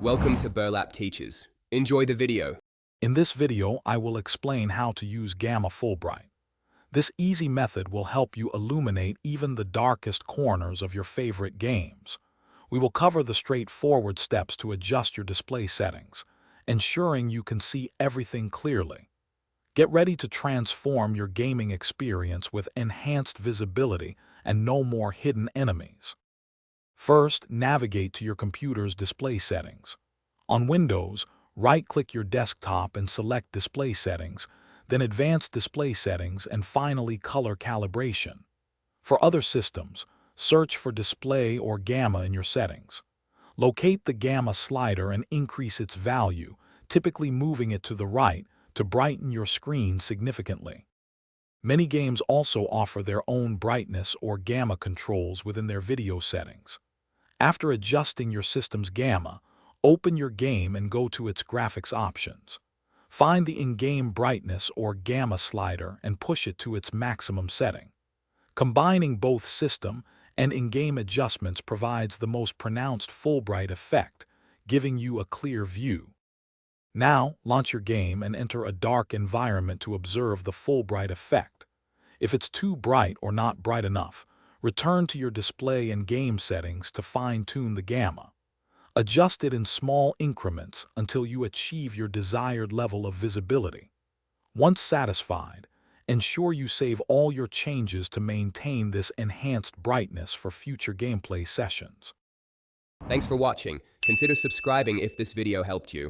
Welcome to Burlap Teachers. Enjoy the video. In this video, I will explain how to use Gamma Fullbright. This easy method will help you illuminate even the darkest corners of your favorite games. We will cover the straightforward steps to adjust your display settings, ensuring you can see everything clearly. Get ready to transform your gaming experience with enhanced visibility and no more hidden enemies. First, navigate to your computer's display settings. On Windows, right-click your desktop and select Display Settings, then Advanced Display Settings, and finally Color Calibration. For other systems, search for Display or Gamma in your settings. Locate the Gamma slider and increase its value, typically moving it to the right to brighten your screen significantly. Many games also offer their own brightness or gamma controls within their video settings. After adjusting your system's gamma, open your game and go to its graphics options. Find the in-game brightness or gamma slider and push it to its maximum setting. Combining both system and in-game adjustments provides the most pronounced Fullbright effect, giving you a clear view. Now, launch your game and enter a dark environment to observe the Fullbright effect. If it's too bright or not bright enough, return to your display and game settings to fine-tune the gamma. Adjust it in small increments until you achieve your desired level of visibility. Once satisfied, ensure you save all your changes to maintain this enhanced brightness for future gameplay sessions. Thanks for watching. Consider subscribing if this video helped you.